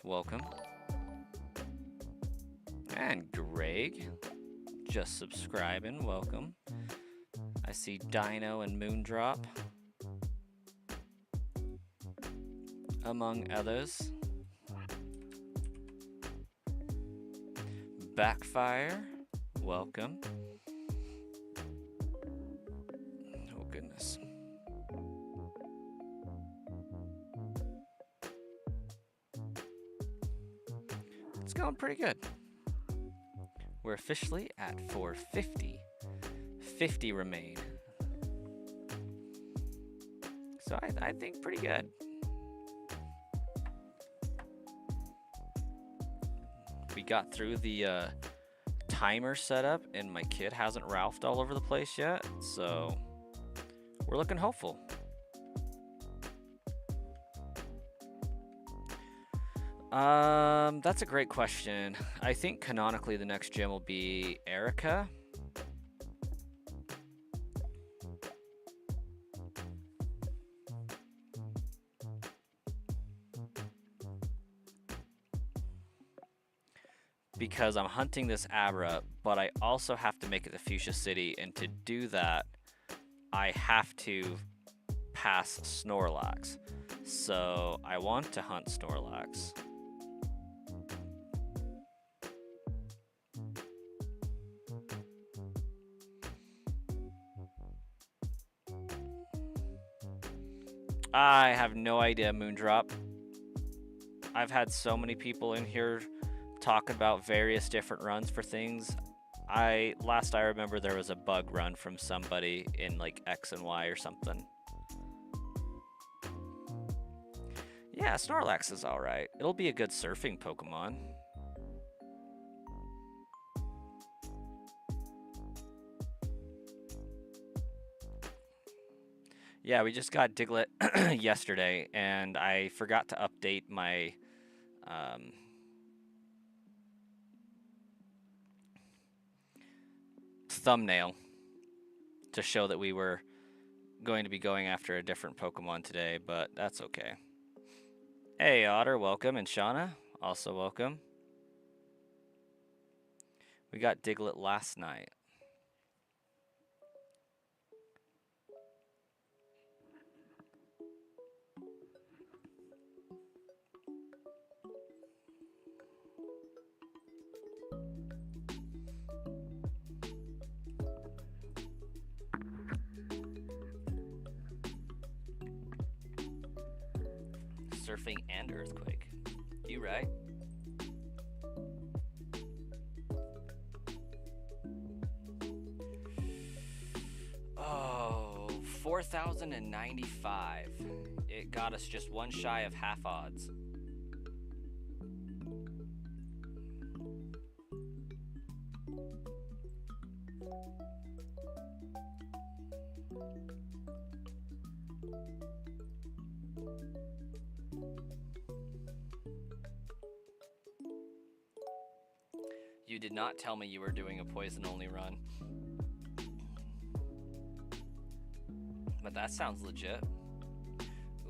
welcome. And Greg, just subscribing, welcome. I see Dino and Moondrop, among others. Backfire, welcome. Oh, goodness. It's going pretty good. We're officially at 450. 50 remain. So I think pretty good. We got through the timer setup, and my kid hasn't Ralphed all over the place yet, so we're looking hopeful. That's a great question. I think canonically the next gym will be Erica. Because I'm hunting this Abra, but I also have to make it to Fuchsia City, and to do that, I have to pass Snorlax. So I want to hunt Snorlax. I have no idea, Moondrop. I've had so many people in here talk about various different runs for things. Last I remember there was a bug run from somebody in like X and Y or something. Yeah, Snorlax is alright. It'll be a good surfing Pokemon. Yeah, we just got Diglett yesterday, and I forgot to update my thumbnail to show that we were going to be going after a different Pokemon today, but that's okay. Hey, Otter, welcome, and Shauna, also welcome. We got Diglett last night. Surfing and Earthquake. You right? Oh, 4,095. It got us just one shy of half odds. You did not tell me you were doing a poison-only run. But that sounds legit.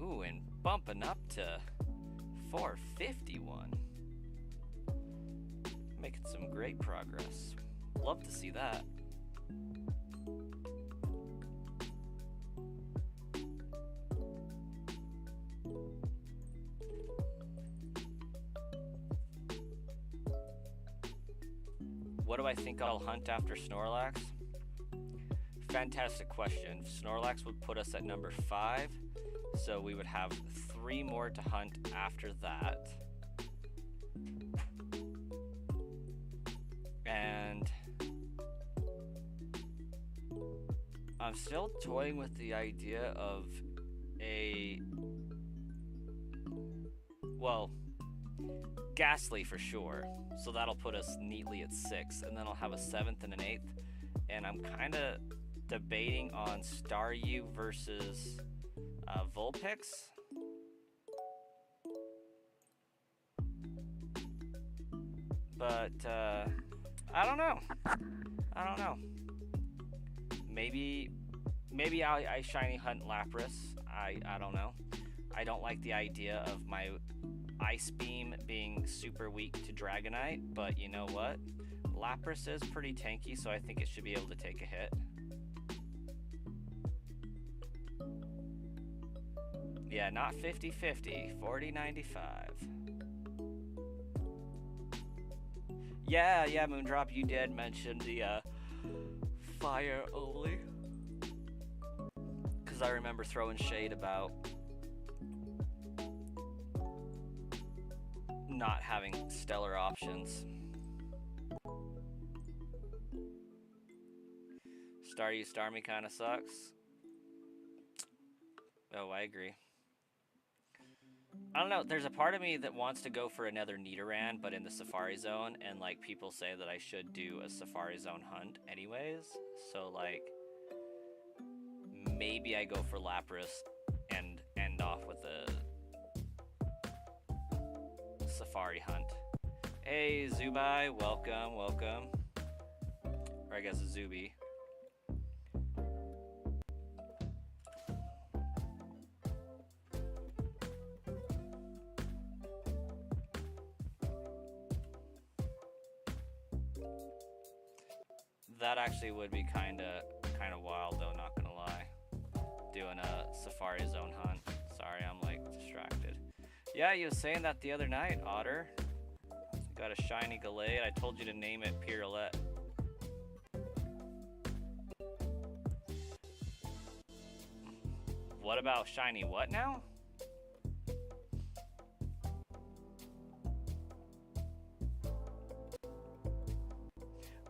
Ooh, and bumping up to 451. Making some great progress. Love to see that. What do I think I'll hunt after Snorlax? Fantastic question. Snorlax would put us at number 5, so we would have 3 more to hunt after that. And I'm still toying with the idea of Ghastly for sure. So that'll put us neatly at 6, and then I'll have a 7th and an 8th. And I'm kind of debating on Staryu versus Vulpix. But I don't know. Maybe I shiny hunt Lapras. I don't know. I don't like the idea of my Ice Beam being super weak to Dragonite, but you know what? Lapras is pretty tanky, so I think it should be able to take a hit. Yeah, not 50-50, 40-95. Yeah, Moondrop, you did mention the fire only. Because I remember throwing shade about not having stellar options. Star You Star Me kind of sucks. Oh, I agree. I don't know, there's a part of me that wants to go for another Nidoran, but in the Safari Zone, and like people say that I should do a Safari Zone hunt anyways, so like maybe I go for Lapras and end off with a Safari hunt. Hey Zubai, welcome. Or I guess Zuby. That actually would be kind of wild though, not gonna lie. Doing a Safari Zone hunt. Sorry, I'm like distracted. Yeah, you was saying that the other night, Otter. Got a shiny Gallade. I told you to name it Purelette. What about shiny what now?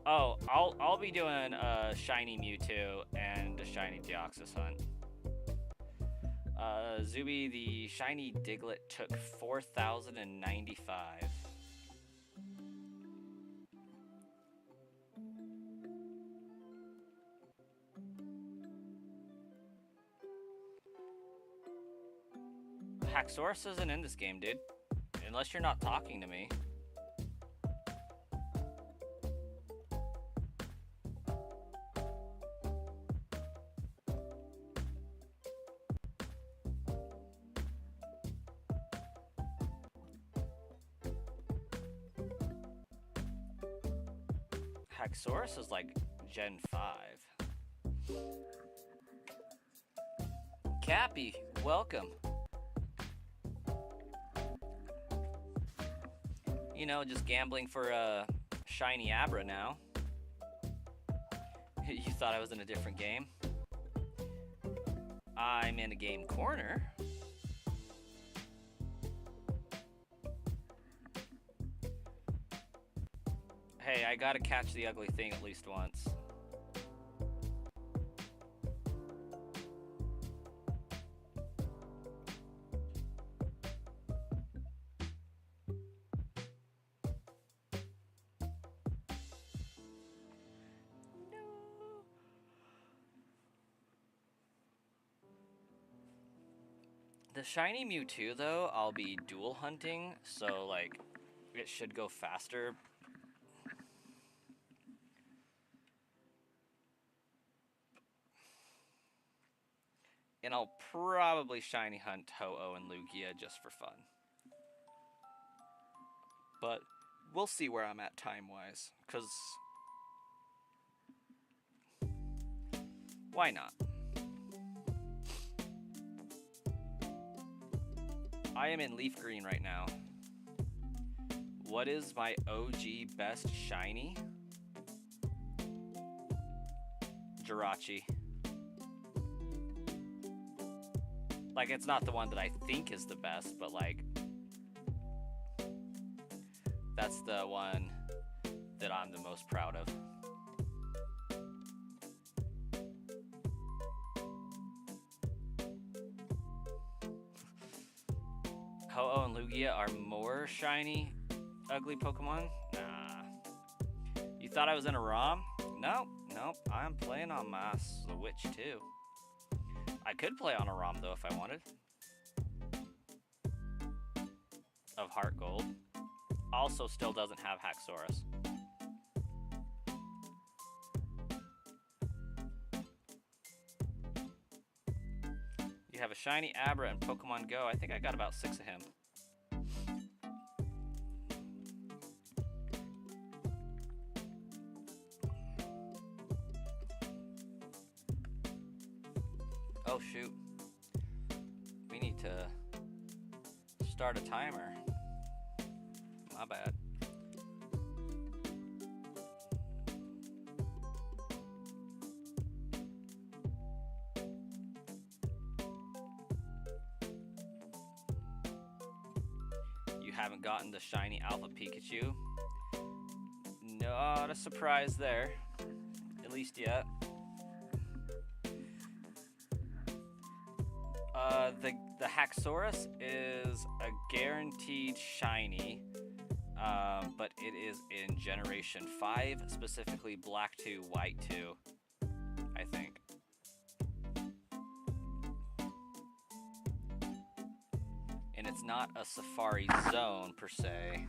Oh, I'll be doing a shiny Mewtwo and a shiny Deoxys hunt. Zuby, the shiny Diglett took 4,095. Haxorus isn't in this game, dude. Unless you're not talking to me. Haxorus is like Gen 5. Cappy, welcome. You know, just gambling for a shiny Abra now. You thought I was in a different game? I'm in a game corner. Hey, I gotta catch the ugly thing at least once. The shiny Mewtwo, though, I'll be dual hunting, so, like, it should go faster. And I'll probably shiny hunt Ho-Oh and Lugia just for fun. But we'll see where I'm at time-wise, because why not? I am in Leaf Green right now. What is my OG best shiny? Jirachi. Like, it's not the one that I think is the best, but like, that's the one that I'm the most proud of. Ho-Oh and Lugia are more shiny, ugly Pokemon? Nah. You thought I was in a ROM? Nope. I'm playing on my Switch too. I could play on a ROM though if I wanted. Of Heart Gold. Also still doesn't have Haxorus. You have a shiny Abra in Pokemon Go. I think I got about 6 of him. Oh shoot. We need to start a timer. My bad. You haven't gotten the shiny Alpha Pikachu? Not a surprise there. At least yet. The Haxorus is a guaranteed shiny, but it is in Generation 5, specifically Black 2, White 2, I think. And it's not a Safari Zone per se,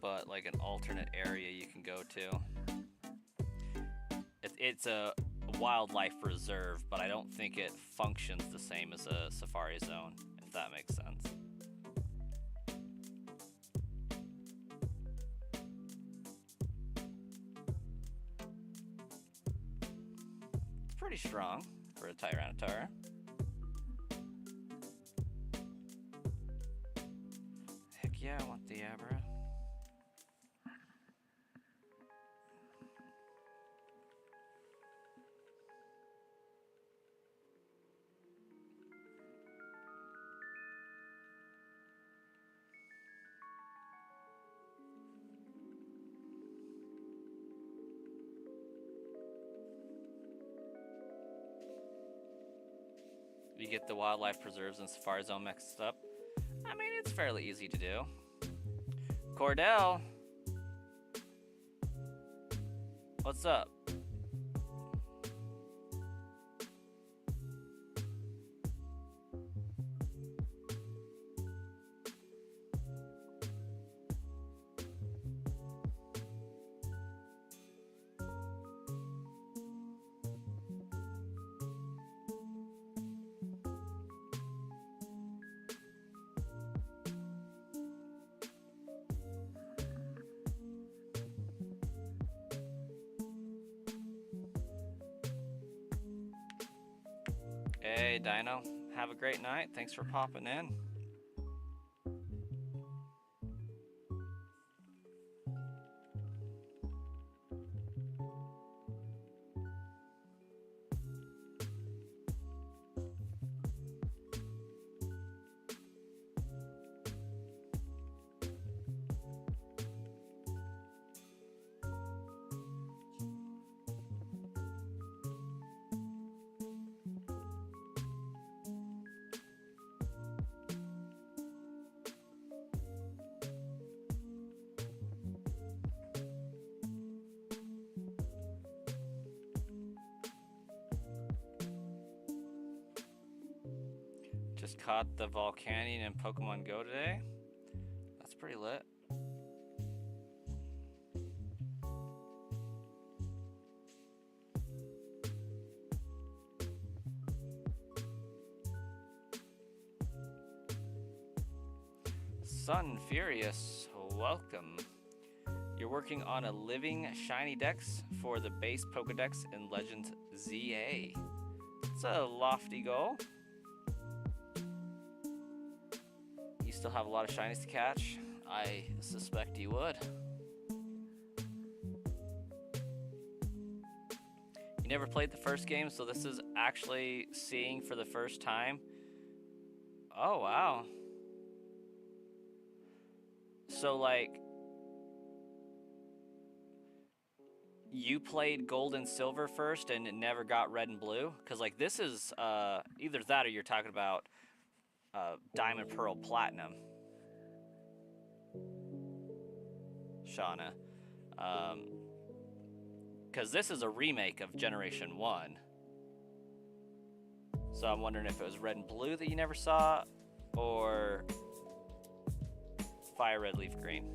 but like an alternate area you can go to. It's a wildlife reserve, but I don't think it functions the same as a Safari Zone, if that makes sense. It's pretty strong for a Tyranitar. Heck yeah, I want the Abra. You get the wildlife preserves and Safari Zone mixed up. I mean, it's fairly easy to do. Cordell, what's up? Hey, Dino. Have a great night. Thanks for popping in. Just caught the Volcanion in Pokemon Go today. That's pretty lit. Sun Furious, welcome. You're working on a living shiny dex for the base Pokedex in Legends ZA. It's a lofty goal. You still have a lot of shinies to catch. I suspect you would. You never played the first game, so this is actually seeing for the first time. Oh, wow. So, like, you played Gold and Silver first and never got Red and Blue? Because, like, this is either that or you're talking about Diamond, Pearl, Platinum. Shauna. Because this is a remake of Generation 1. So I'm wondering if it was Red and Blue that you never saw, or Fire Red, Leaf Green.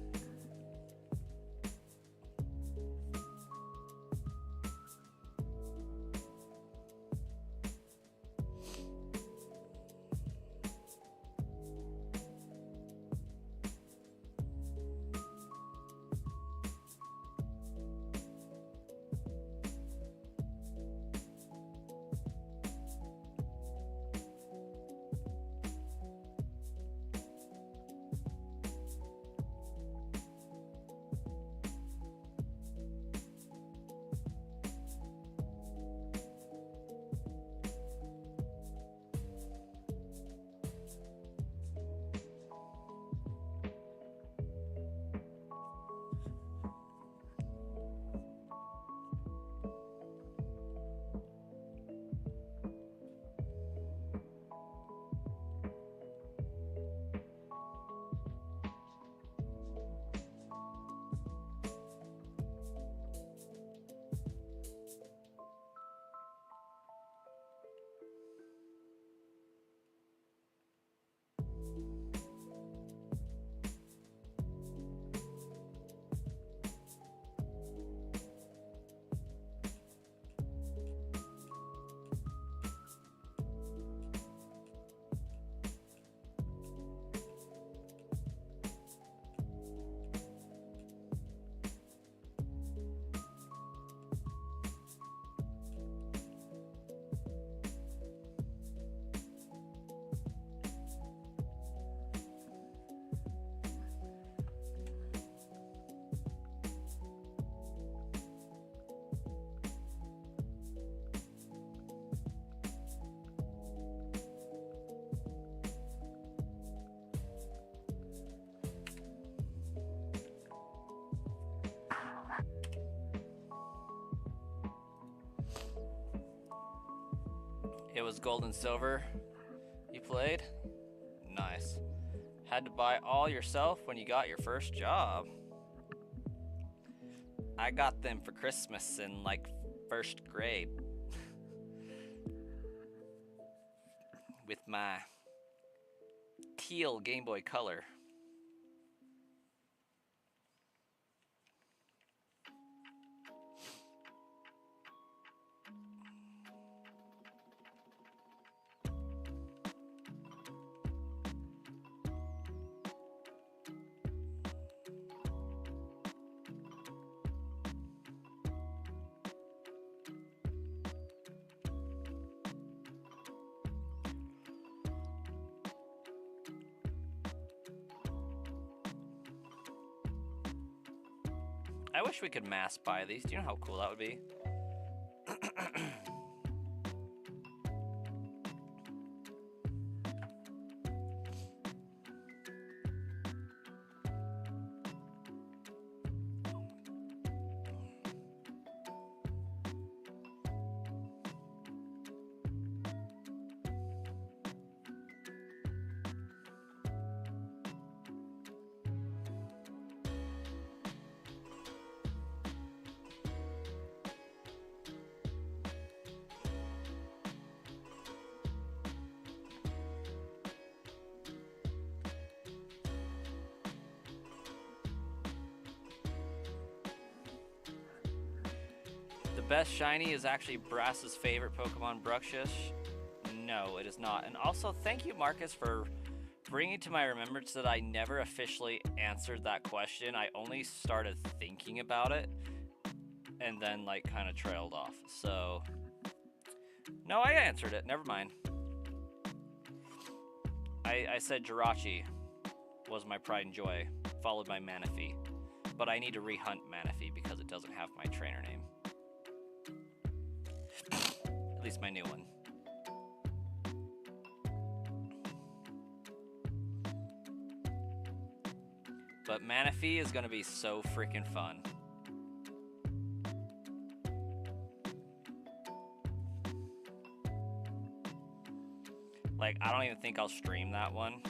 It was gold and silver you played? Nice. Had to buy all yourself when you got your first job. I got them for Christmas in like first grade. With my teal Game Boy Color. I wish we could mass buy these. Do you know how cool that would be? The best shiny is actually Brass's favorite Pokemon, Bruxish. No, it is not. And also, thank you, Marcus, for bringing to my remembrance that I never officially answered that question. I only started thinking about it and then, like, kind of trailed off. So, no, I answered it. Never mind. I said Jirachi was my pride and joy, followed by Manaphy. But I need to rehunt Manaphy because it doesn't have my trainer name. At least my new one. But Manaphy is gonna be so freaking fun. Like, I don't even think I'll stream that one.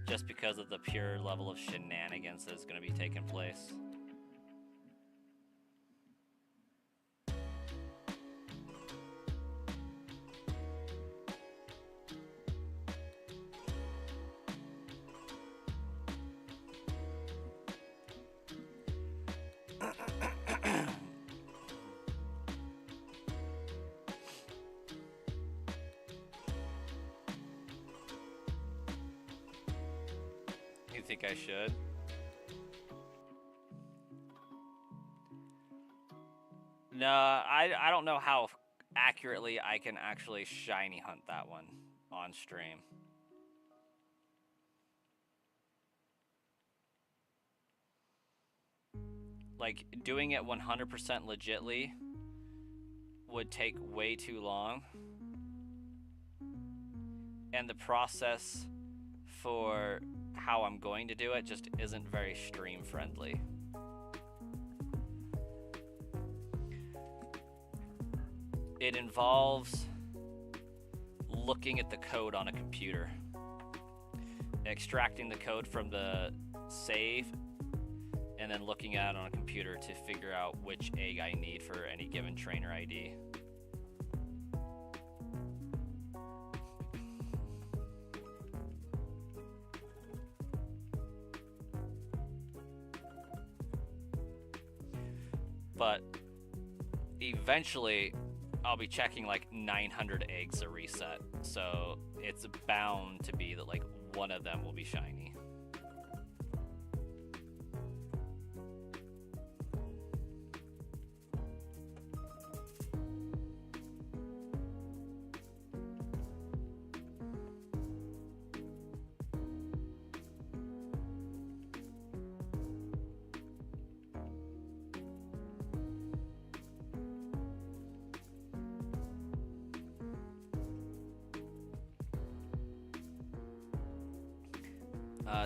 Just because of the pure level of shenanigans that's gonna be taking place. Think I should. No, I don't know how accurately I can actually shiny hunt that one on stream. Like, doing it 100% legitly would take way too long. And the process for how I'm going to do it just isn't very stream friendly. It involves looking at the code on a computer, extracting the code from the save, and then looking at it on a computer to figure out which egg I need for any given trainer ID. But eventually I'll be checking like 900 eggs a reset, so it's bound to be that like one of them will be shiny.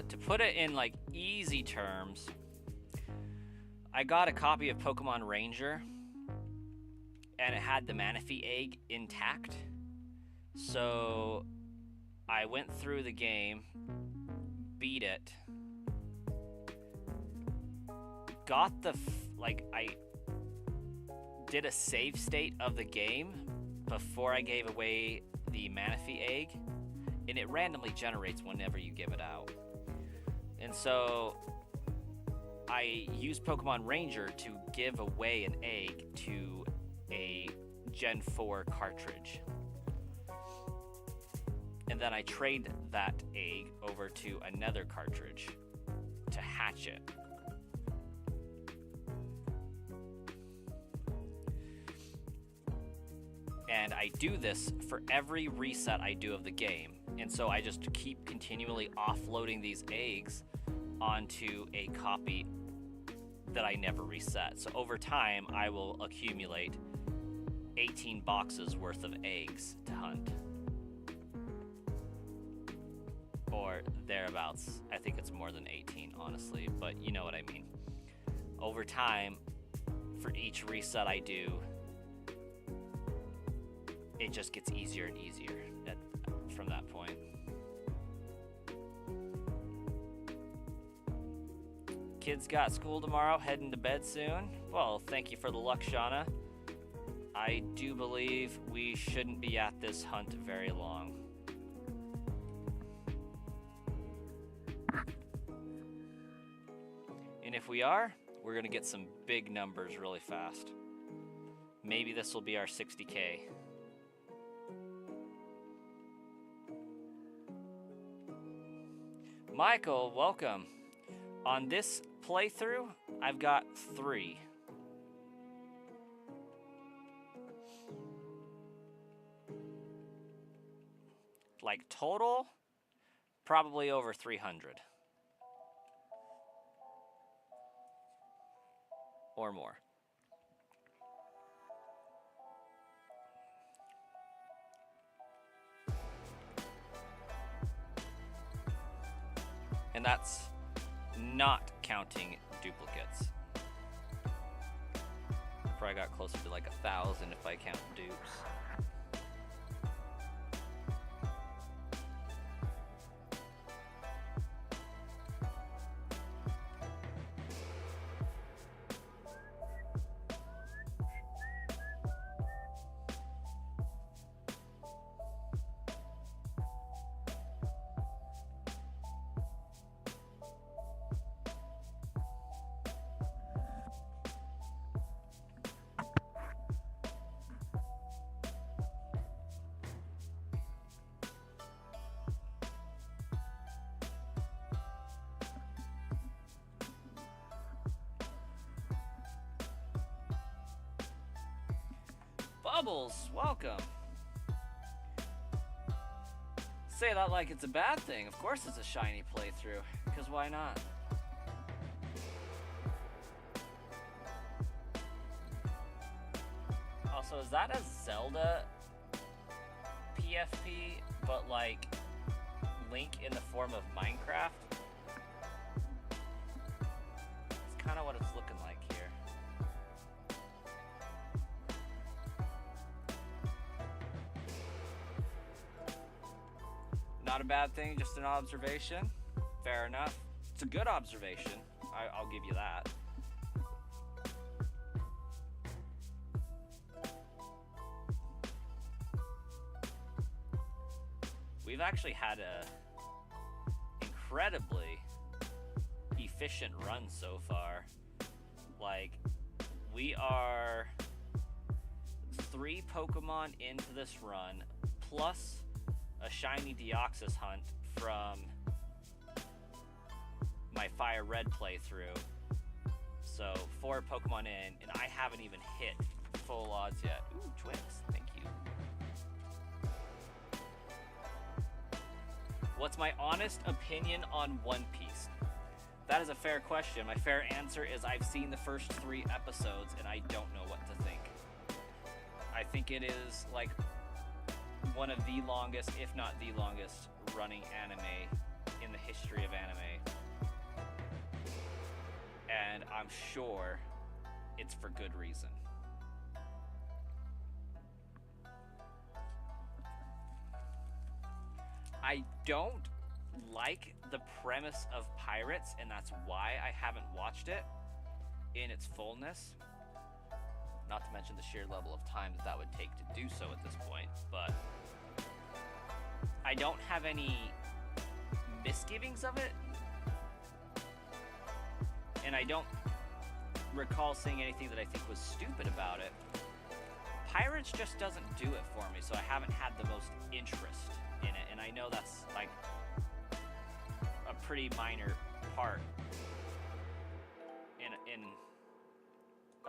To put it in like easy terms, I got a copy of Pokemon Ranger, and it had the Manaphy egg intact. So I went through the game, beat it, got I did a save state of the game before I gave away the Manaphy egg, and it randomly generates whenever you give it out. And so I used Pokemon Ranger to give away an egg to a Gen 4 cartridge. And then I trade that egg over to another cartridge to hatch it. And I do this for every reset I do of the game. And so I just keep continually offloading these eggs onto a copy that I never reset. So over time, I will accumulate 18 boxes worth of eggs to hunt. Or thereabouts. I think it's more than 18, honestly, but you know what I mean. Over time, for each reset I do, it just gets easier and easier from that point. Kids got school tomorrow, heading to bed soon. Well, thank you for the luck, Shauna. I do believe we shouldn't be at this hunt very long. And if we are, we're going to get some big numbers really fast. Maybe this will be our 60K. Michael, welcome. On this playthrough, I've got 3. Like total, probably over 300. Or more. And that's not counting duplicates. Probably got closer to like 1,000 if I count dupes. Bubbles, welcome. Say that like it's a bad thing. Of course it's a shiny playthrough, because why not? Also, is that a Zelda PFP, but like Link in the form of Minecraft? It's kind of what it's looking like here. Not a bad thing, just an observation. Fair enough. It's a good observation. I'll give you that. We've actually had a incredibly efficient run so far. Like, we are 3 Pokemon into this run, plus a shiny Deoxys hunt from my Fire Red playthrough. So 4 Pokemon in, and I haven't even hit full odds yet. Ooh, Twix, thank you. What's my honest opinion on One Piece? That is a fair question. My fair answer is I've seen the first 3 episodes and I don't know what to think. I think it is like one of the longest, if not the longest, running anime in the history of anime. And I'm sure it's for good reason. I don't like the premise of pirates, and that's why I haven't watched it in its fullness. Not to mention the sheer level of time that would take to do so at this point, but I don't have any misgivings of it, and I don't recall seeing anything that I think was stupid about it. Pirates just doesn't do it for me, so I haven't had the most interest in it, and I know that's like a pretty minor part in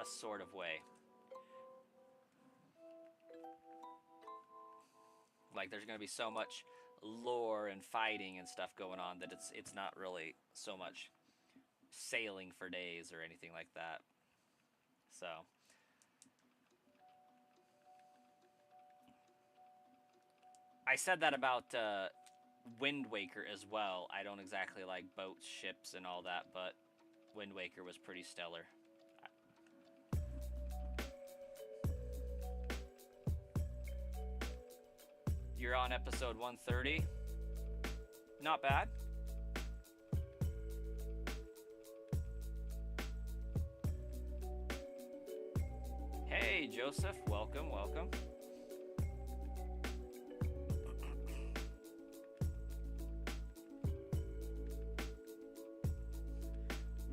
a sort of way. Like, there's going to be so much lore and fighting and stuff going on that it's not really so much sailing for days or anything like that. So I said that about Wind Waker as well. I don't exactly like boats, ships, and all that, but Wind Waker was pretty stellar. You're on episode 130. Not bad. Hey, Joseph. Welcome, welcome.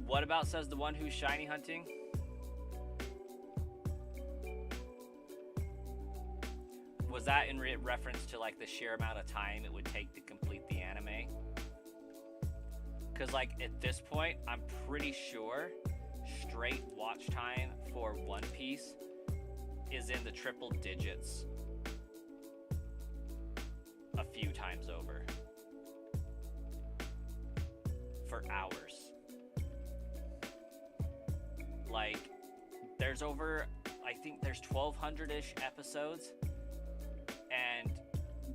What about says the one who's shiny hunting? Was that in reference to like the sheer amount of time it would take to complete the anime? Because like at this point, I'm pretty sure straight watch time for One Piece is in the triple digits a few times over for hours. Like there's over, I think there's 1,200-ish episodes, and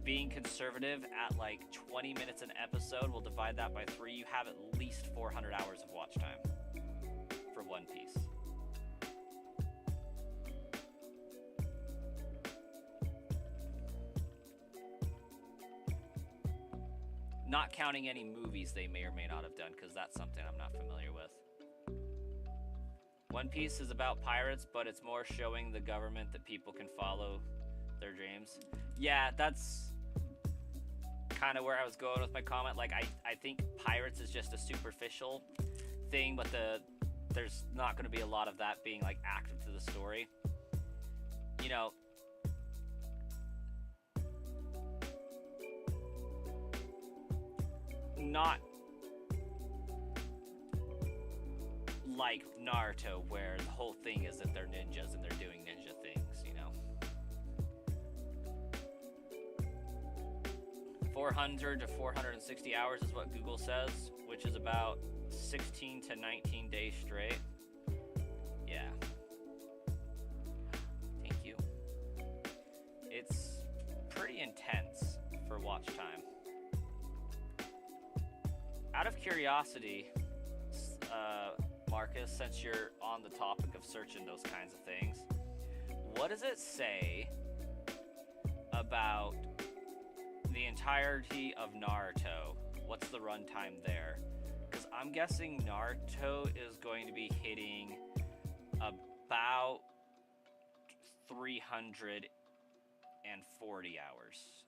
being conservative at like 20 minutes an episode, we'll divide that by 3, you have at least 400 hours of watch time for One Piece. Not counting any movies they may or may not have done, because that's something I'm not familiar with. One Piece is about pirates, but it's more showing the government that people can follow their dreams. Yeah, that's kind of where I was going with my comment. Like, I think pirates is just a superficial thing, but there's not going to be a lot of that being like active to the story. You know, not like Naruto, where the whole thing is that they're ninjas and they're doing ninja things, you know. 400 to 460 hours is what Google says, which is about 16 to 19 days straight. Yeah. Thank you. It's pretty intense for watch time. Out of curiosity, Marcus, since you're on the topic of searching those kinds of things, what does it say about the entirety of Naruto? What's the runtime there? Because I'm guessing Naruto is going to be hitting about 340 hours.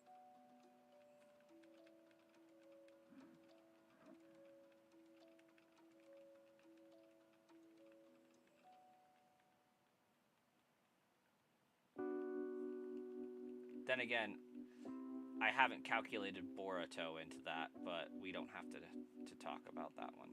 Then again, I haven't calculated Boruto into that, but we don't have to talk about that one.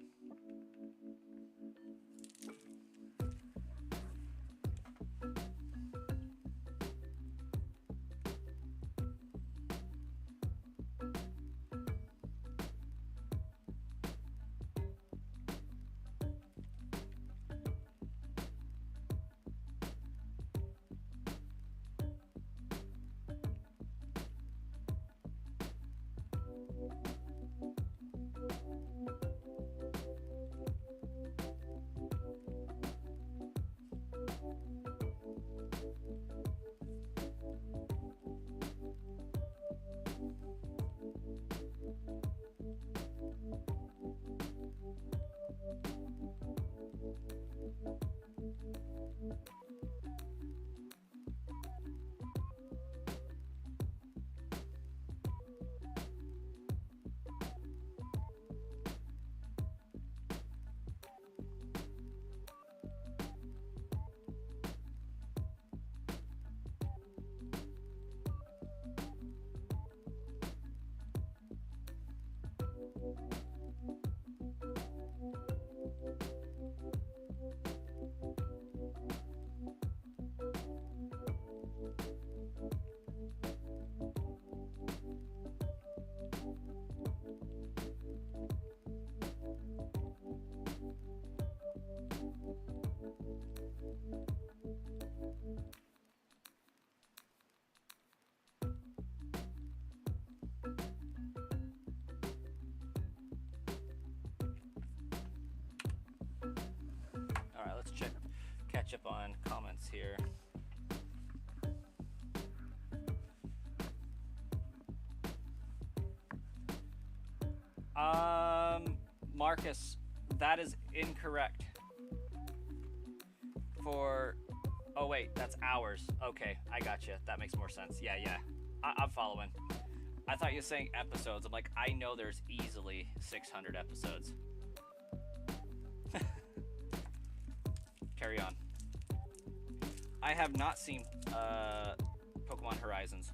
catch up on comments here. Marcus, that is incorrect. Oh wait, that's hours. Okay, I gotcha. That makes more sense. Yeah. I'm following. I thought you were saying episodes. I'm like, I know there's easily 600 episodes. Carry on. I have not seen Pokemon Horizons.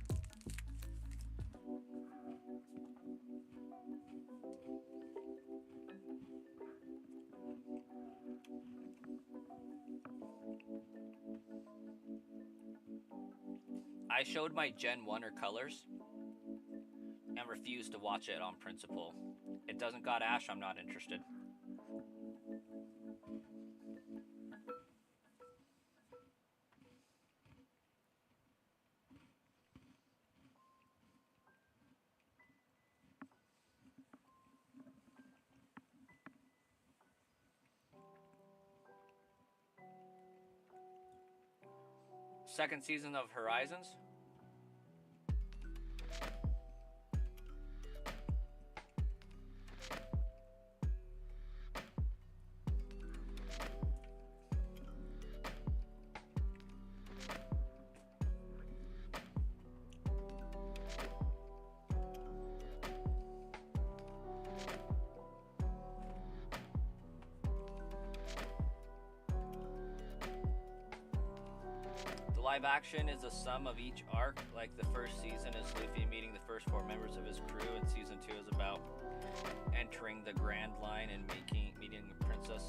I showed my Gen 1er colors and refused to watch it on principle. It doesn't got Ash, I'm not interested. Second season of Horizons. Live action is a sum of each arc. Like the first season is Luffy meeting the first 4 members of his crew, and season 2 is about entering the Grand Line and meeting the Princess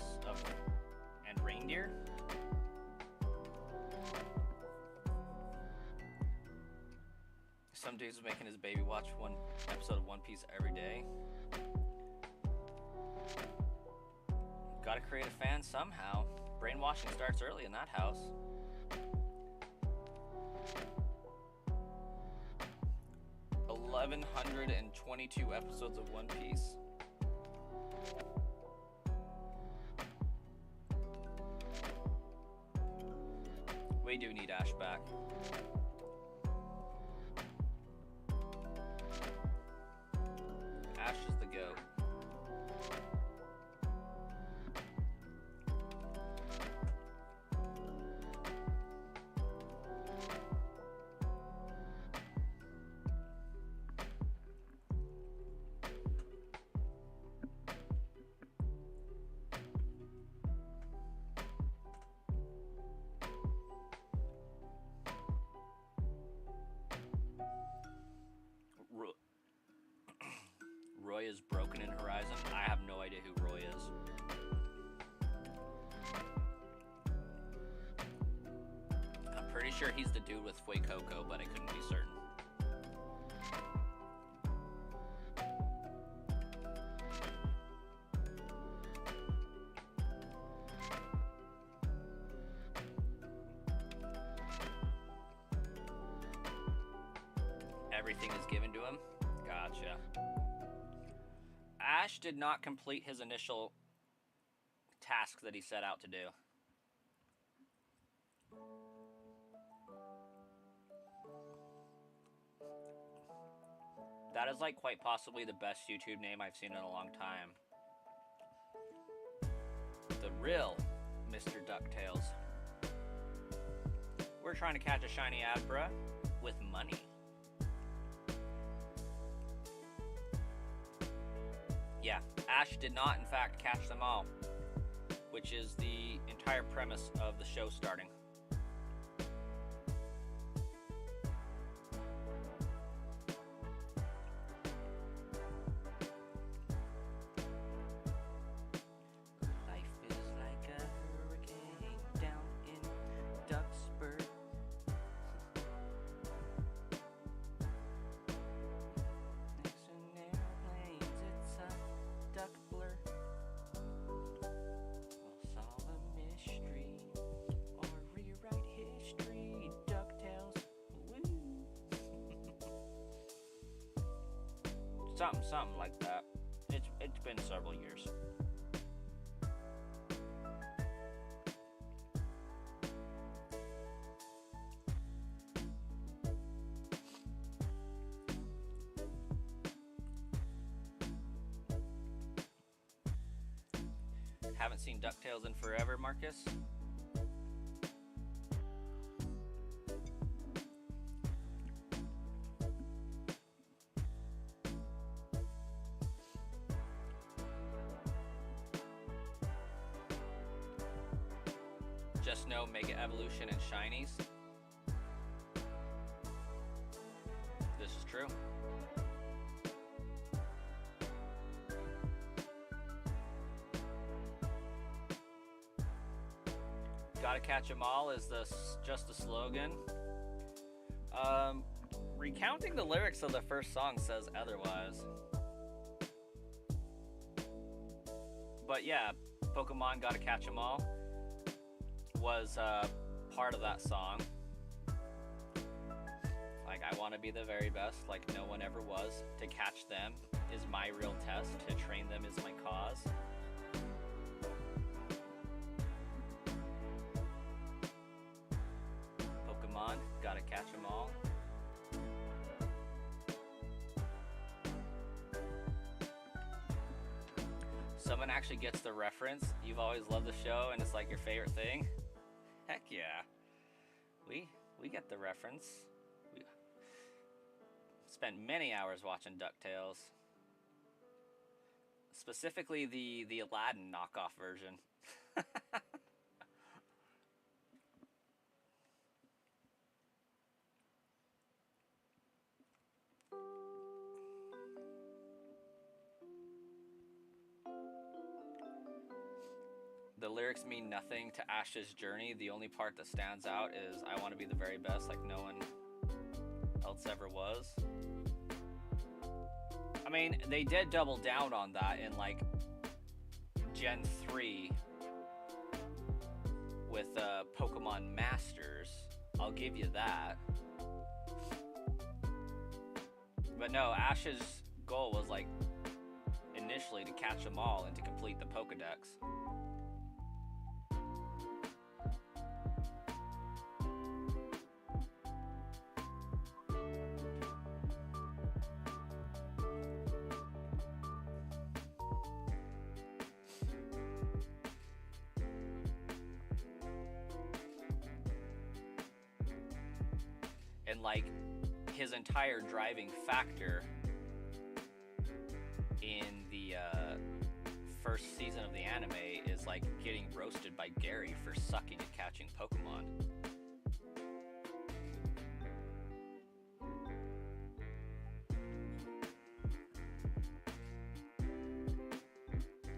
and Reindeer. Some dude's making his baby watch one episode of One Piece every day. Gotta create a fan somehow. Brainwashing starts early in that house. 1,122 episodes of One Piece. We do need Ash back. Ash is the GOAT. Roy is broken in Horizon. I have no idea who Roy is. I'm pretty sure he's the dude with Fuecoco, but I couldn't be certain. Everything is given to him? Gotcha. Ash did not complete his initial task that he set out to do. That is like quite possibly the best YouTube name I've seen in a long time. The real Mr. DuckTales. We're trying to catch a shiny Abra with money. Yeah, Ash did not, in fact, catch them all, which is the entire premise of the show starting. Life is like a hurricane down in Duxburg. Next in airplanes, it's a duck blur. We'll solve a mystery or rewrite history. DuckTales. Woo. Something like that. It's been several years. Haven't seen DuckTales in forever, Marcus. Just know Mega Evolution and Shinies. This is true. Gotta catch 'em all is just a slogan. Recounting the lyrics of the first song says otherwise. But yeah, Pokemon Gotta Catch 'Em All was part of that song. Like, I want to be the very best, like no one ever was. To catch them is my real test. To train them is my cause. Pokemon, gotta catch 'em all. Someone actually gets the reference. You've always loved the show and it's like your favorite thing. Heck yeah. We get the reference. We spent many hours watching DuckTales. Specifically the Aladdin knockoff version. The lyrics mean nothing to Ash's journey. The only part that stands out is I want to be the very best like no one else ever was. I mean, they did double down on that in like Gen 3 with Pokemon Masters. I'll give you that. But no, Ash's goal was like initially to catch them all and to complete the Pokedex. And like his entire driving factor in the first season of the anime is like getting roasted by Gary for sucking at catching Pokemon.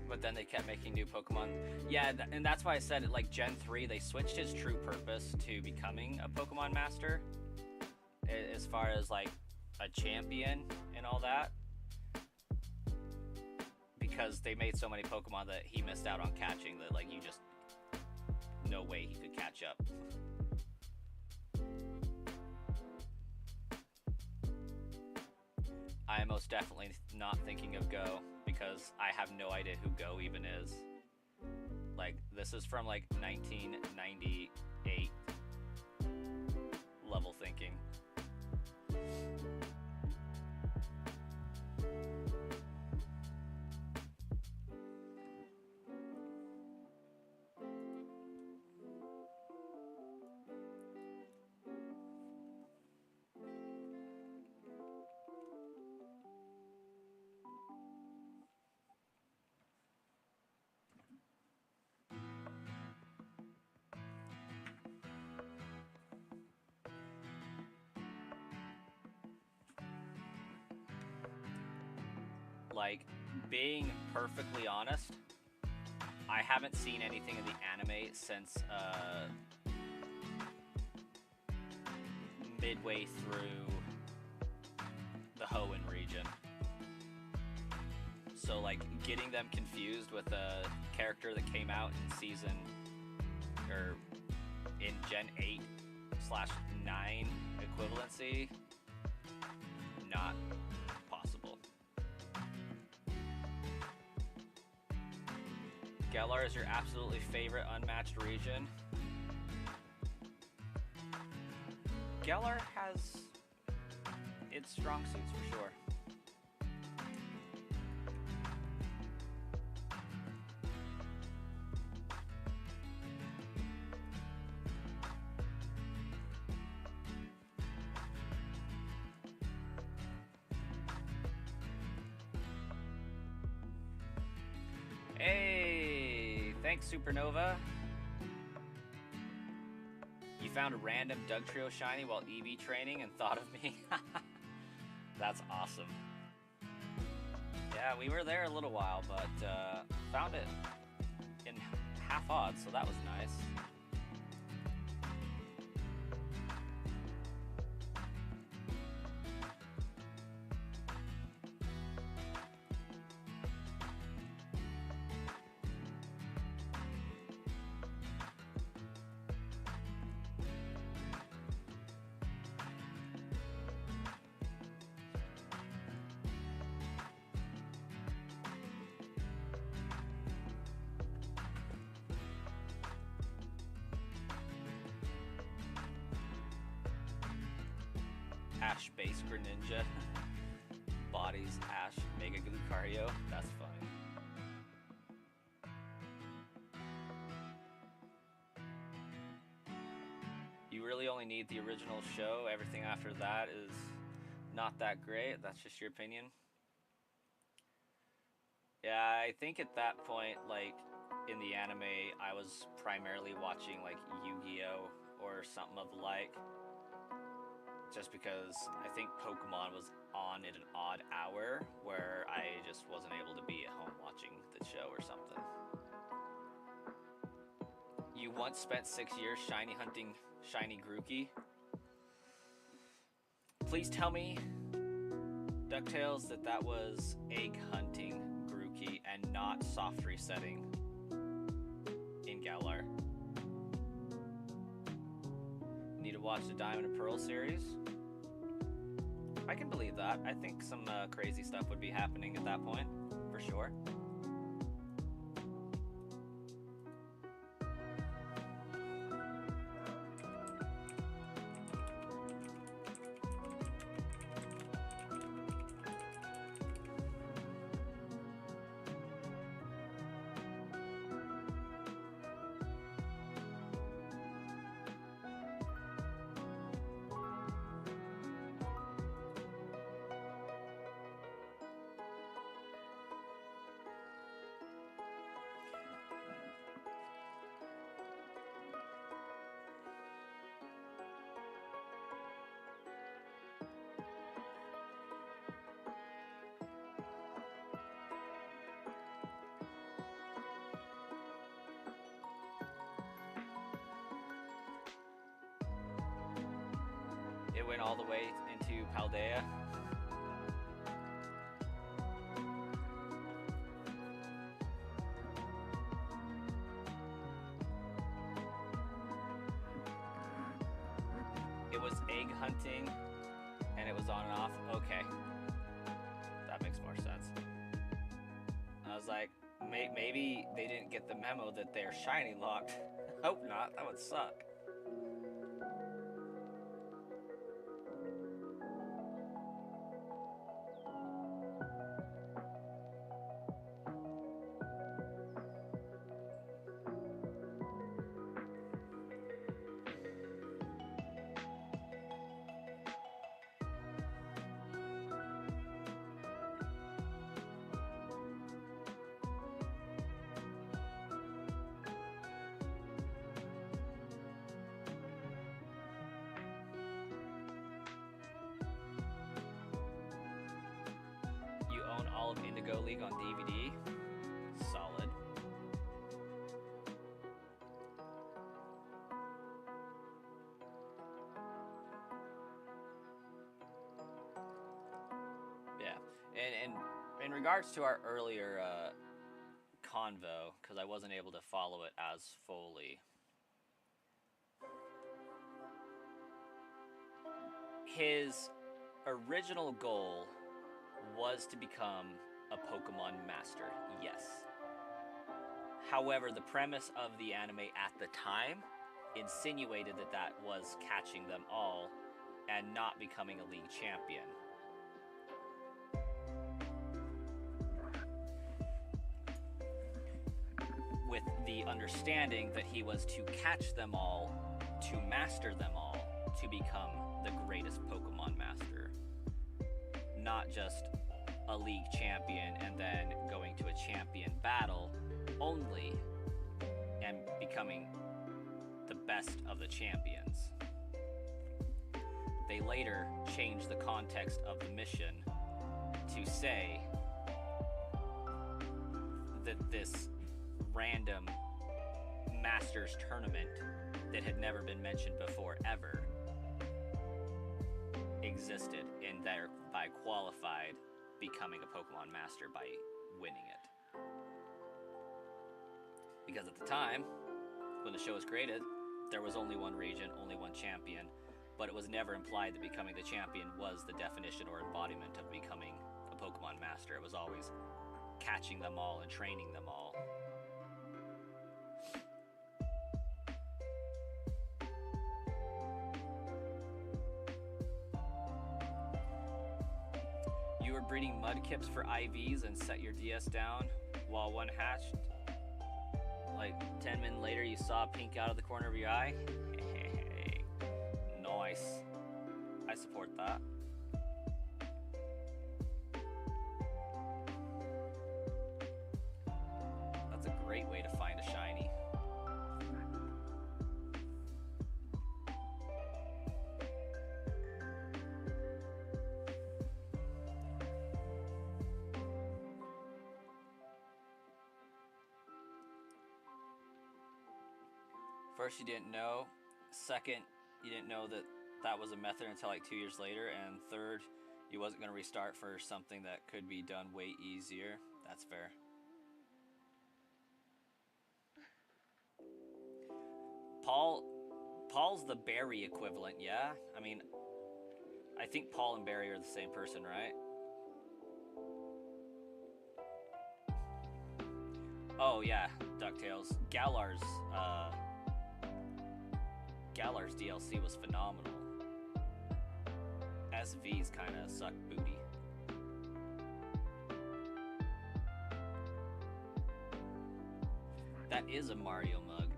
But then they kept making new Pokemon. Yeah, and that's why I said it, like Gen 3, they switched his true purpose to becoming a Pokemon Master. As far as like a champion and all that. Because they made so many Pokemon that he missed out on catching that like you just, no way he could catch up. I am most definitely not thinking of Go because I have no idea who Go even is. Like, this is from like 1998 level thinking. Like, being perfectly honest, I haven't seen anything in the anime since midway through the Hoenn region. So like getting them confused with a character that came out in season or in Gen 8/9 equivalency, not possible. Galar is your absolutely favorite unmatched region. Galar has its strong suits for sure. Hey, thanks, Supernova. You found a random Dugtrio shiny while EV training and thought of me? That's awesome. Yeah, we were there a little while, but found it in half odds, so that was nice. Ash Base Greninja. Bodies Ash Mega Lucario. That's funny. You really only need the original show. Everything after that is not that great. That's just your opinion. Yeah, I think at that point, like, in the anime, I was primarily watching, like, Yu-Gi-Oh! Or something of the like. Just because I think Pokemon was on at an odd hour where I just wasn't able to be at home watching the show or something. You once spent 6 years shiny hunting shiny Grookey. Please tell me, DuckTales, that was egg hunting Grookey and not soft resetting in Galar. Need to watch the Diamond and Pearl series. I can believe that. I think some crazy stuff would be happening at that point, for sure. It went all the way into Paldea. It was egg hunting, and it was on and off. Okay, that makes more sense. I was like, maybe they didn't get the memo that they're shiny locked. Hope not, that would suck. All of Indigo League on DVD. Solid. Yeah, and in regards to our earlier convo, because I wasn't able to follow it as fully, his original goal was to become a Pokemon master, yes. However, the premise of the anime at the time insinuated that was catching them all and not becoming a league champion. With the understanding that he was to catch them all, to master them all, to become the greatest Pokemon master. Not just a league champion and then going to a champion battle only and becoming the best of the champions. They later changed the context of the mission to say that this random Masters tournament that had never been mentioned before ever existed, and thereby qualified becoming a Pokemon Master by winning it. Because at the time, when the show was created, there was only one region, only one champion, but it was never implied that becoming the champion was the definition or embodiment of becoming a Pokemon Master. It was always catching them all and training them all. You were breeding Mudkips for IVs and set your DS down while one hatched. Like 10 minutes later, you saw pink out of the corner of your eye. Hey, nice. I support that. That's a great way to find a shiny. First, you didn't know. Second, you didn't know that that was a method until like 2 years later. And third, you wasn't going to restart for something that could be done way easier. That's fair. Paul's the Barry equivalent, yeah? I mean, I think Paul and Barry are the same person, right? Oh yeah, DuckTales. Galar's DLC was phenomenal. SVs kind of suck booty. That is a Mario mug.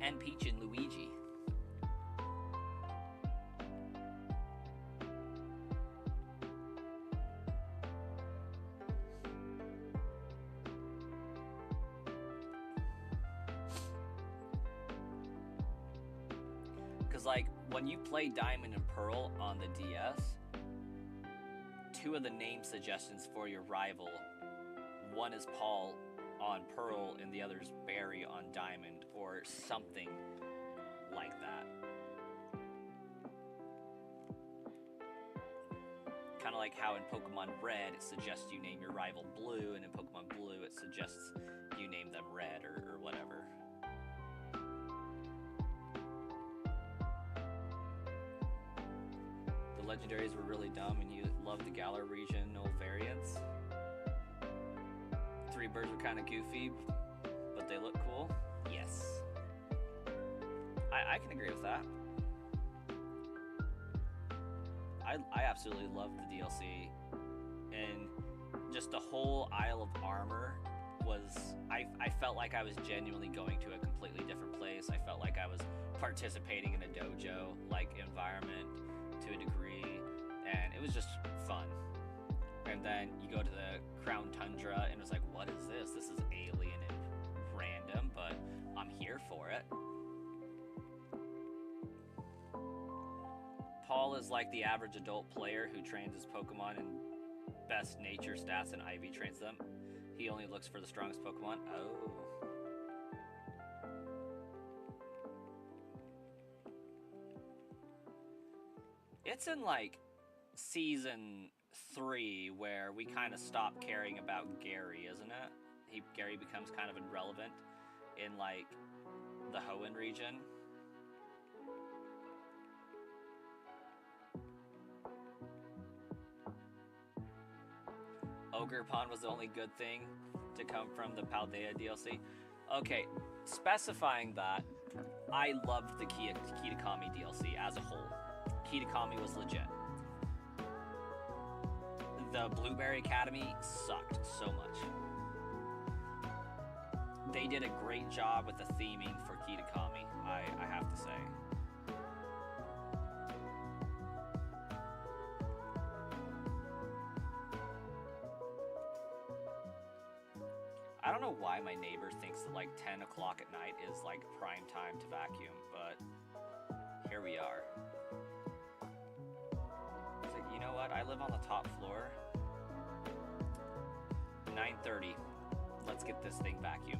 And Peach and Luigi. Because, like, when you play Diamond and Pearl on the DS, two of the name suggestions for your rival, one is Paul on Pearl and the other is Barry on Diamond, or something like that. Kind of like how in Pokemon Red it suggests you name your rival Blue, and in Pokemon Blue it suggests you name them Red or whatever. The legendaries were really dumb and you loved the Galar regional variants. Three birds were kind of goofy, but they look cool. Yes. I can agree with that. I absolutely loved the DLC. And just the whole Isle of Armor was... I felt like I was genuinely going to a completely different place. I felt like I was participating in a dojo-like environment to a degree. And it was just fun. And then you go to the Crown Tundra and it's like, what is this? This is alien and random, but I'm here for it. Paul is like the average adult player who trains his Pokemon in best nature stats and IV trains them. He only looks for the strongest Pokemon. Oh. It's in like season 3 where we kind of stop caring about Gary, isn't it? Gary becomes kind of irrelevant in like the Hoenn region. Ogre Pond was the only good thing to come from the Paldea DLC. Okay, specifying that, I loved the Kitakami DLC as a whole. Kitakami was legit. The Blueberry Academy sucked so much. They did a great job with the theming for Kitakami, I have to say. I don't know why my neighbor thinks that like 10 o'clock at night is like prime time to vacuum, but here we are. It's like, you know what? I live on the top floor. 9:30. Let's get this thing vacuumed.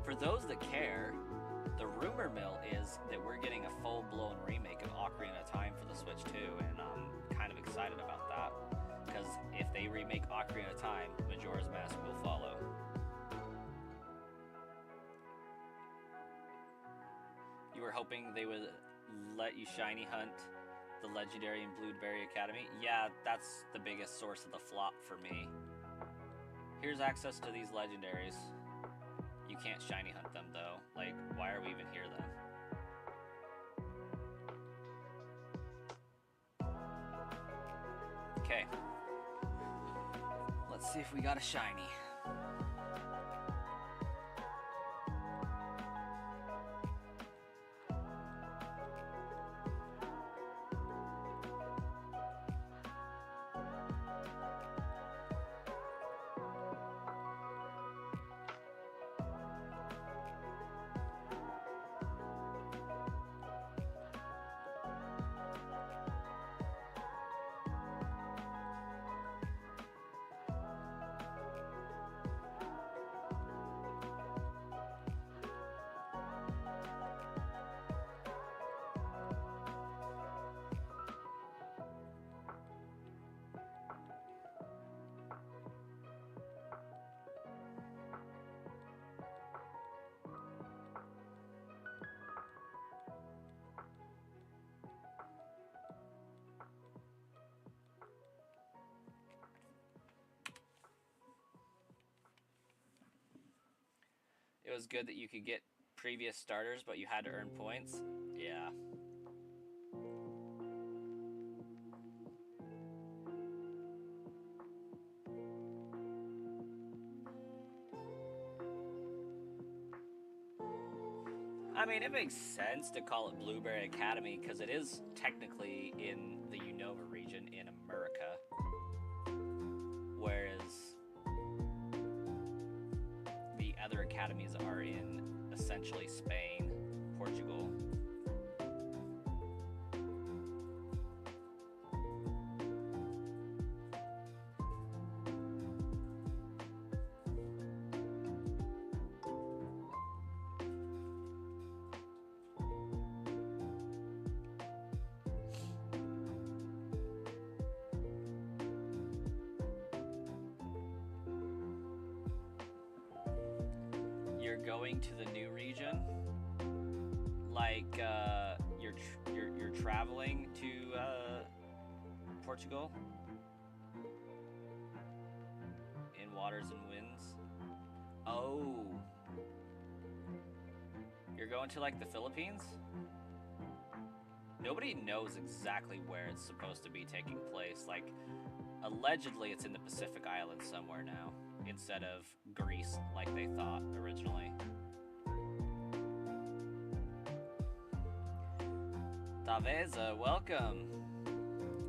For those that care, the rumor mill is that we're getting a full-blown remake of Ocarina of Time for the Switch 2, and I'm kind of excited about that, because if they remake Ocarina of Time, Majora's Mask will follow. You were hoping they would let you shiny hunt the legendary in Blueberry Academy? Yeah, that's the biggest source of the flop for me. Here's access to these legendaries. You can't shiny hunt them though. Like, why are we even here then? Okay. Let's see if we got a shiny. It was good that you could get previous starters, but you had to earn points. Yeah. I mean, it makes sense to call it Blueberry Academy because it is technically in the Unova region in America. Whereas the other academies are in essentially Spain, Portugal. You're going to the new region, like you're traveling to Portugal in Waters and Winds. Oh, you're going to like the Philippines? Nobody knows exactly where it's supposed to be taking place. Like, allegedly it's in the Pacific Islands somewhere now, instead of Greece like they thought originally. Taveza, welcome.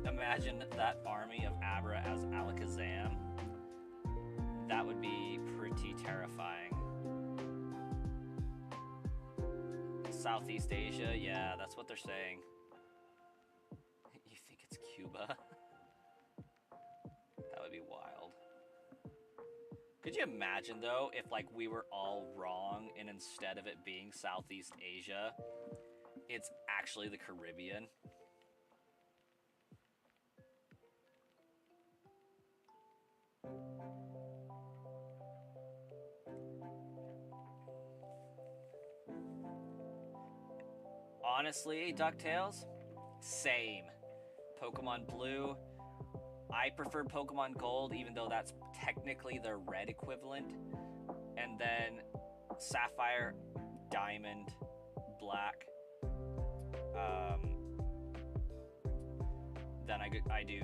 Imagine that army of Abra as Alakazam. That would be pretty terrifying. Southeast Asia, yeah, that's what they're saying. You think it's Cuba? That would be wild. Could you imagine, though, if, like, we were all wrong and instead of it being Southeast Asia, it's actually the Caribbean? Honestly, DuckTales, same. Pokemon Blue, I prefer Pokemon Gold, even though that's technically the red equivalent. And then Sapphire, Diamond, Black. Then I do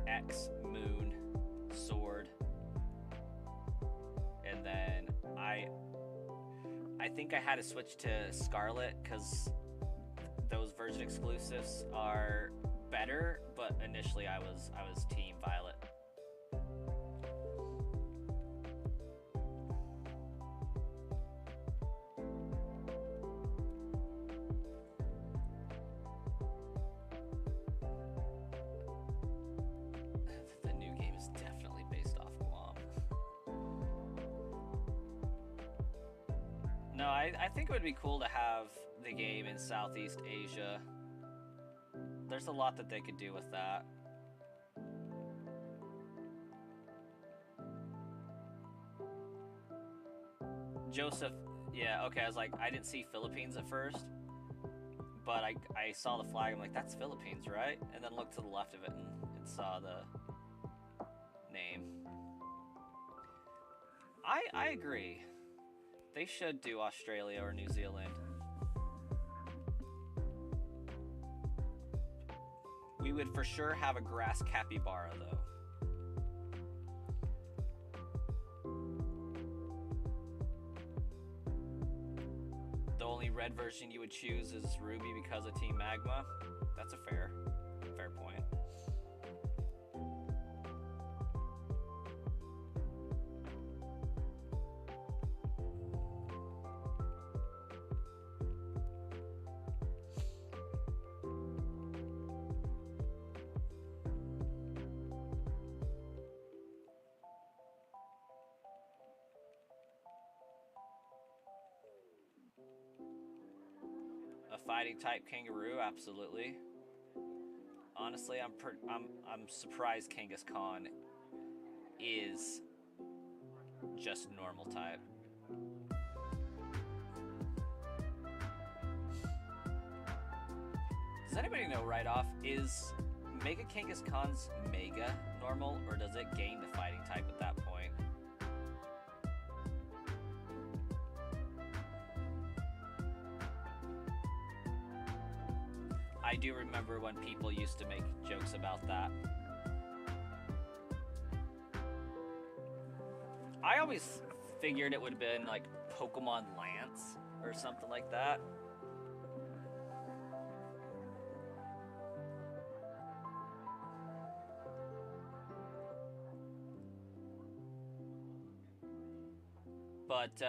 X, Moon, Sword. And then I think I had to switch to Scarlet because those version exclusives are better, but initially I was Team Violet. The new game is definitely based off Guam. No, I think it would be cool to have the game in Southeast Asia. There's a lot that they could do with that. Joseph, yeah, okay, I was like, I didn't see Philippines at first, but I saw the flag, I'm like, that's Philippines, right? And then looked to the left of it and saw the name. I agree. They should do Australia or New Zealand. We would for sure have a grass capybara, though. The only red version you would choose is Ruby because of Team Magma. That's a fair point. A fighting type kangaroo, absolutely. Honestly, I'm surprised Kangaskhan is just normal type. Does anybody know right off, is Mega Kangaskhan's Mega normal, or does it gain the fighting type at that point? I do remember when people used to make jokes about that. I always figured it would have been like Pokemon Lance or something like that. But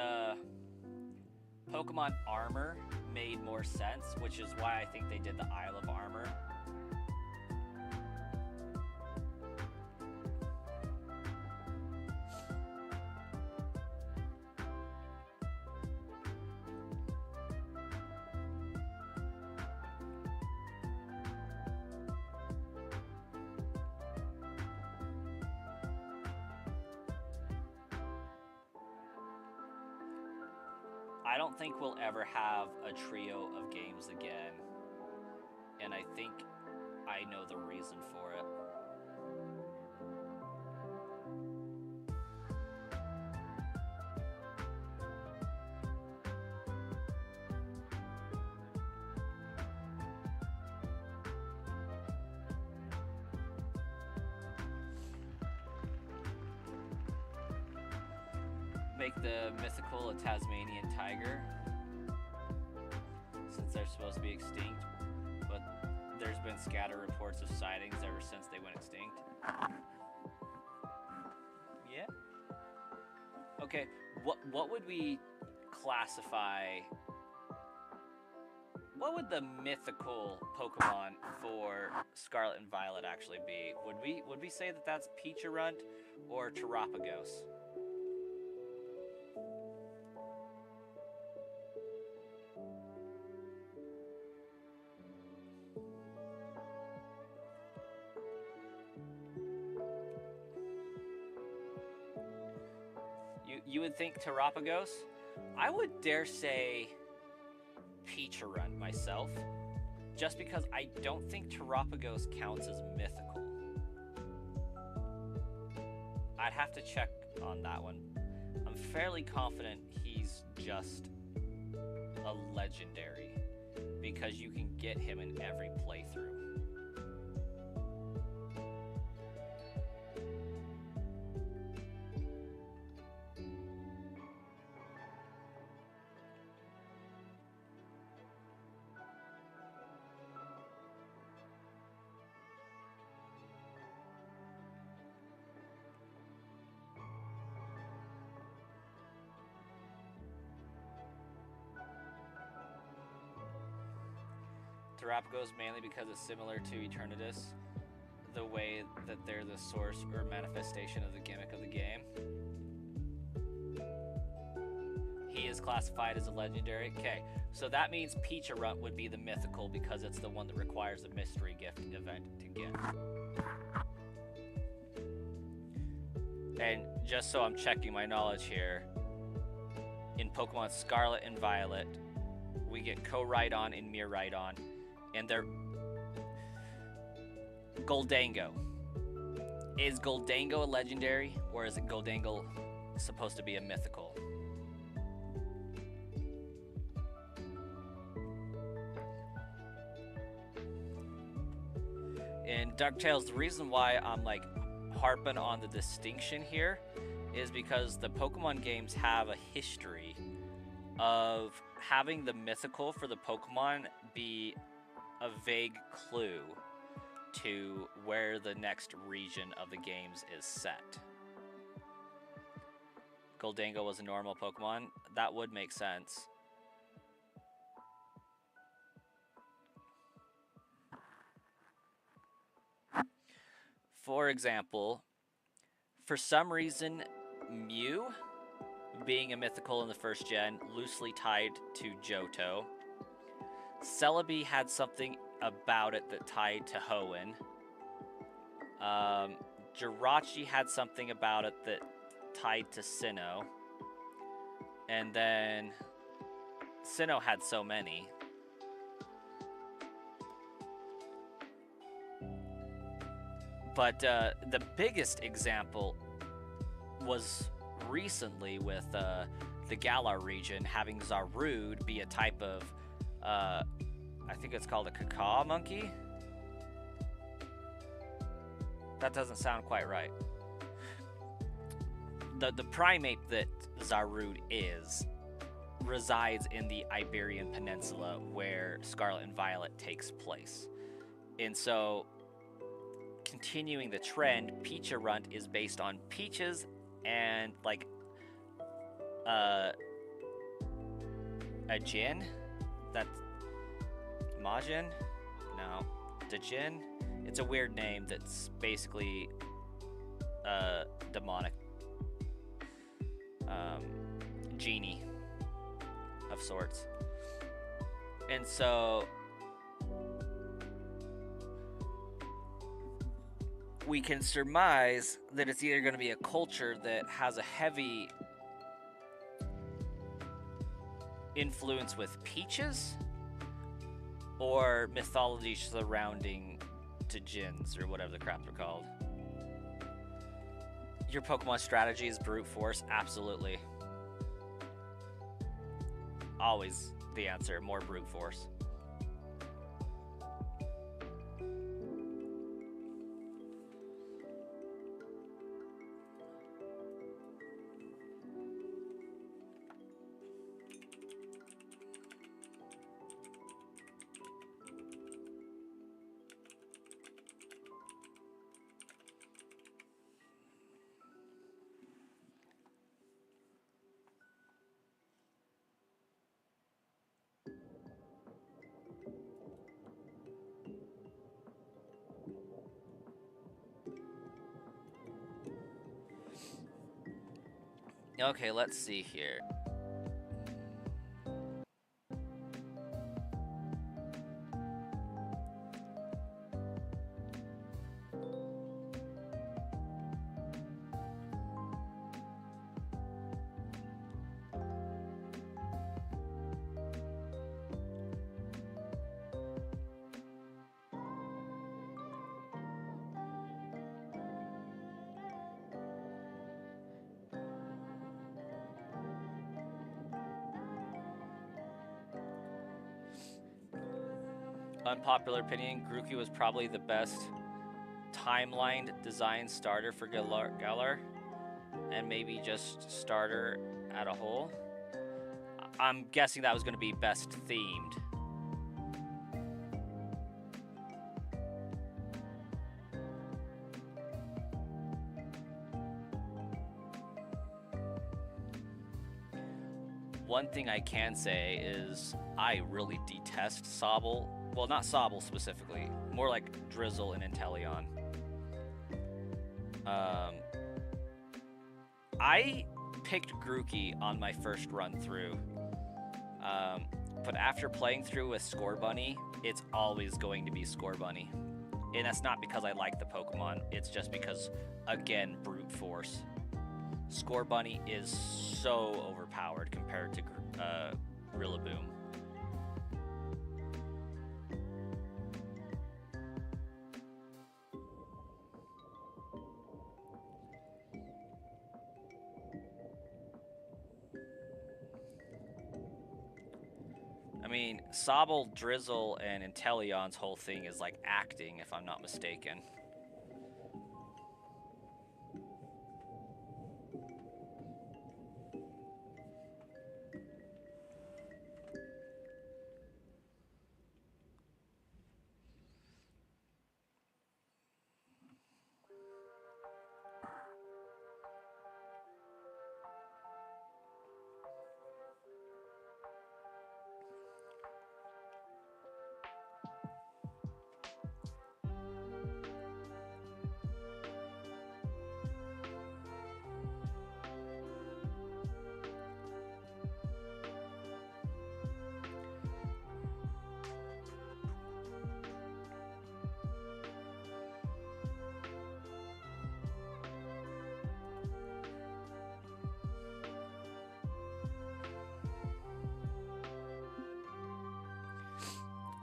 Pokemon Armor made more sense, which is why I think they did the Isle of Armor. I don't think we'll ever have a trio of games again, and I think I know the reason for it. Make the mythical a Tasmanian tiger, since they're supposed to be extinct, but there's been scatter reports of sightings ever since they went extinct. Yeah. Okay, what would we classify? What would the mythical Pokemon for Scarlet and Violet actually be? Would we say that that's Peacharunt or Terapagos? You would think Terapagos? I would dare say Peacharunt myself, just because I don't think Terapagos counts as mythical. I'd have to check on that one. I'm fairly confident he's just a legendary, because you can get him in every playthrough. Therapagos mainly because it's similar to Eternatus, the way that they're the source or manifestation of the gimmick of the game. He is classified as a legendary. Okay, so that means Peach-a-Runt would be the mythical because it's the one that requires a mystery gift event to get. And just so I'm checking my knowledge here, in Pokemon Scarlet and Violet, we get Koraidon and Miraidon, and they're Goldango. Is Goldango a legendary, or is it Goldango supposed to be a mythical? In DuckTales, the reason why I'm like harping on the distinction here is because the Pokemon games have a history of having the mythical for the Pokemon be a vague clue to where the next region of the games is set. Goldango was a normal Pokemon. That would make sense. For example, for some reason, Mew, being a mythical in the first gen, loosely tied to Johto. Celebi had something about it that tied to Hoenn. Jirachi had something about it that tied to Sinnoh. And then Sinnoh had so many. But the biggest example was recently with the Galar region having Zarude be a type of, I think it's called a cacao monkey. That doesn't sound quite right. The primate that Zarude is resides in the Iberian Peninsula where Scarlet and Violet takes place. And so, continuing the trend, Peach-a-Runt is based on peaches and like a gin. That's Majin? No. Djinn? It's a weird name that's basically demonic genie of sorts. And so we can surmise that it's either going to be a culture that has a heavy influence with peaches or mythology surrounding Djinns or whatever the crap they're called. Your Pokemon strategy is brute force? Absolutely. Always the answer, more brute force. Okay, let's see here. Unpopular opinion, Grookey was probably the best timeline design starter for Galar, and maybe just starter at a whole. I'm guessing that was going to be best themed. One thing I can say is I really detest Sobble Well, not Sobble specifically. More like Drizzle and Inteleon. Um, I picked Grookey on my first run through. Um, but after playing through with Scorbunny, it's always going to be Scorbunny. And that's not because I like the Pokemon. It's just because, again, brute force. Scorbunny is so overpowered compared to Rillaboom. I mean, Sobble, Drizzle, and Inteleon's whole thing is like acting, if I'm not mistaken.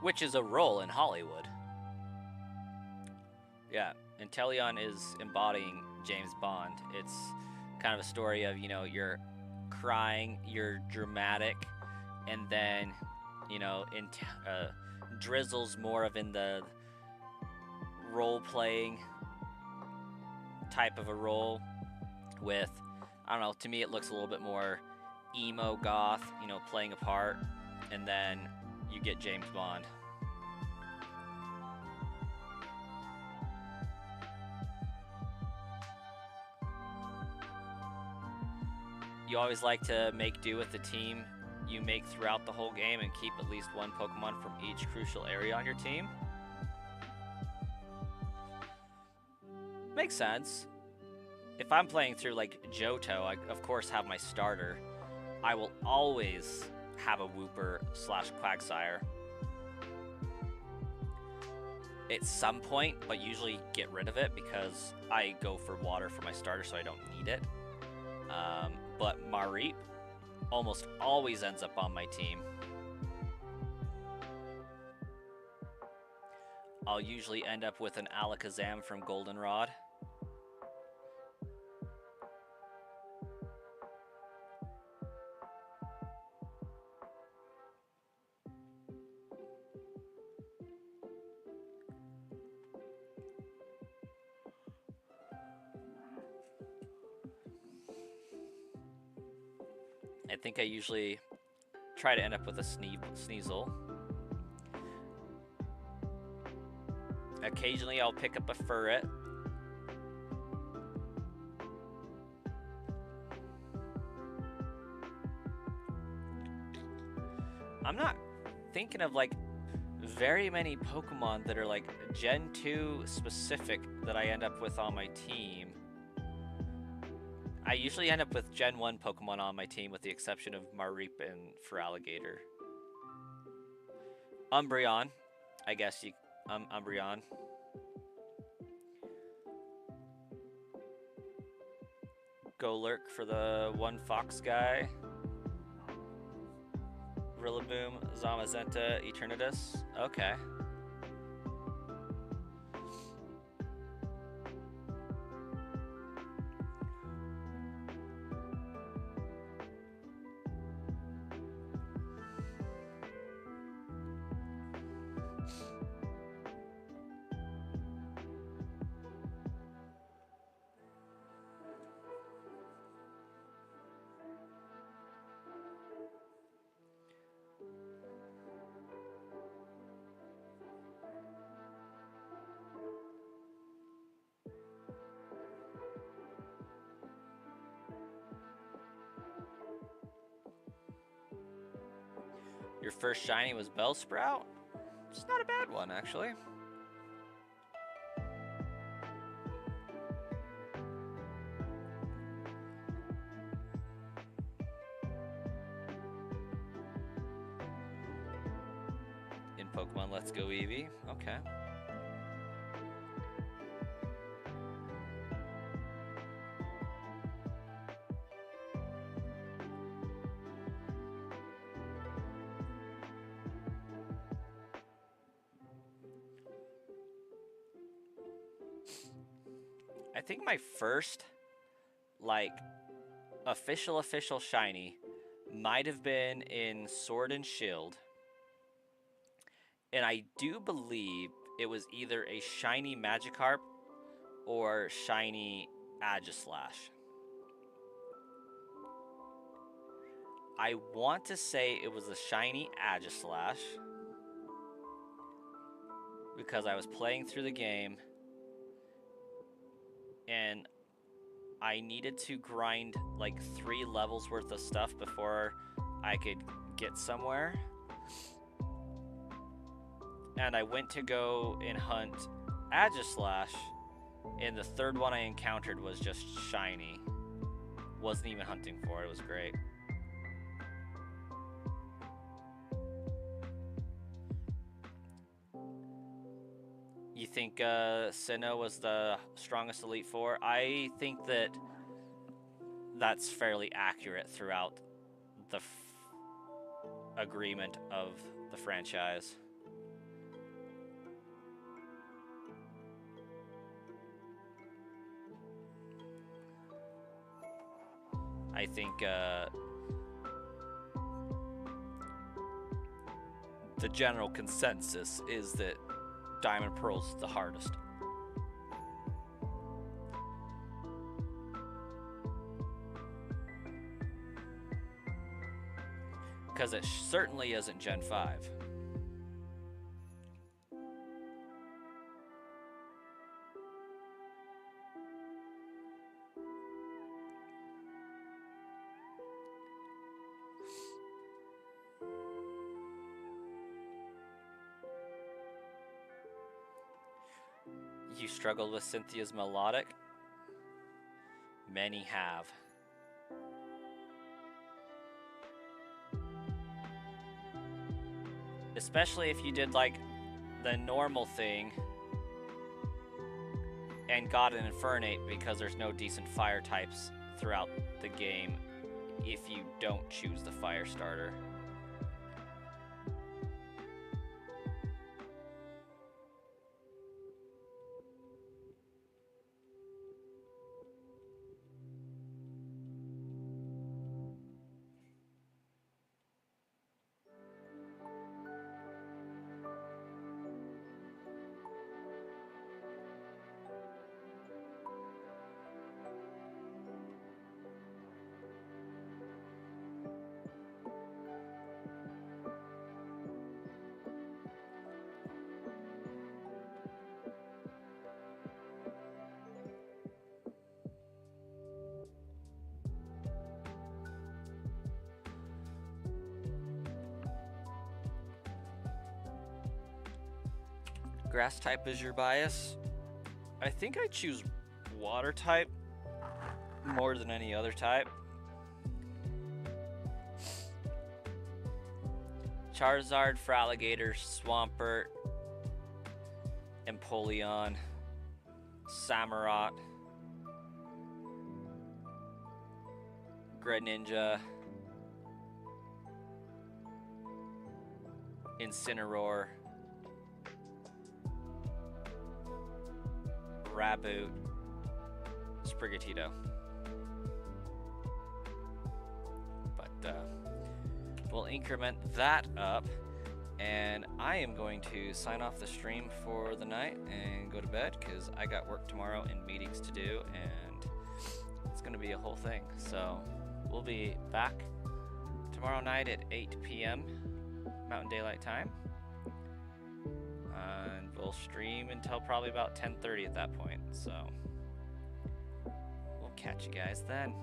Which is a role in Hollywood. Yeah, Inteleon is embodying James Bond. It's kind of a story of, you're crying, you're dramatic, and then, Drizzle's more of in the role-playing type of a role with, I don't know, to me it looks a little bit more emo goth, playing a part, and then you get James Bond. You always like to make do with the team you make throughout the whole game and keep at least one Pokemon from each crucial area on your team. Makes sense. If I'm playing through like Johto, I of course have my starter. I will always have a Wooper/Quagsire at some point, but usually get rid of it because I go for water for my starter, so I don't need it. But Mareep almost always ends up on my team. I'll usually end up with an Alakazam from Goldenrod. I think I usually try to end up with a Sneasel. Occasionally I'll pick up a Furret. I'm not thinking of like very many Pokemon that are like Gen 2 specific that I end up with on my team. I usually end up with Gen 1 Pokemon on my team with the exception of Mareep and Feraligatr. Umbreon, I guess you... Umbreon. Golurk for the one fox guy. Rillaboom, Zamazenta, Eternatus. Okay. Your first shiny was Bellsprout? It's not a bad one, actually. In Pokemon Let's Go Eevee. Okay. I think my first, like, official shiny might have been in Sword and Shield. And I do believe it was either a shiny Magikarp or shiny Aegislash. I want to say it was a shiny Aegislash because I was playing through the game and I needed to grind like 3 levels worth of stuff before I could get somewhere. And I went to go and hunt Aegislash, and the third one I encountered was just shiny. Wasn't even hunting for it. It was great. You think Sinnoh was the strongest Elite Four? I think that that's fairly accurate throughout the agreement of the franchise. I think the general consensus is that Diamond Pearl's the hardest. Because it certainly isn't Gen 5. You struggled with Cynthia's melodic? Many have. Especially if you did like the normal thing and got an Infernape, because there's no decent fire types throughout the game if you don't choose the fire starter. Grass type is your bias. I think I choose water type more than any other type. Charizard, Feraligatr, Swampert, Empoleon, Samurott, Greninja, Incineroar, Raboot, Sprigatito. But we'll increment that up, and I am going to sign off the stream for the night and go to bed because I got work tomorrow and meetings to do, and it's going to be a whole thing. So we'll be back tomorrow night at 8 p.m. Mountain Daylight Time. And we'll stream until probably about 10:30 at that point. So we'll catch you guys then.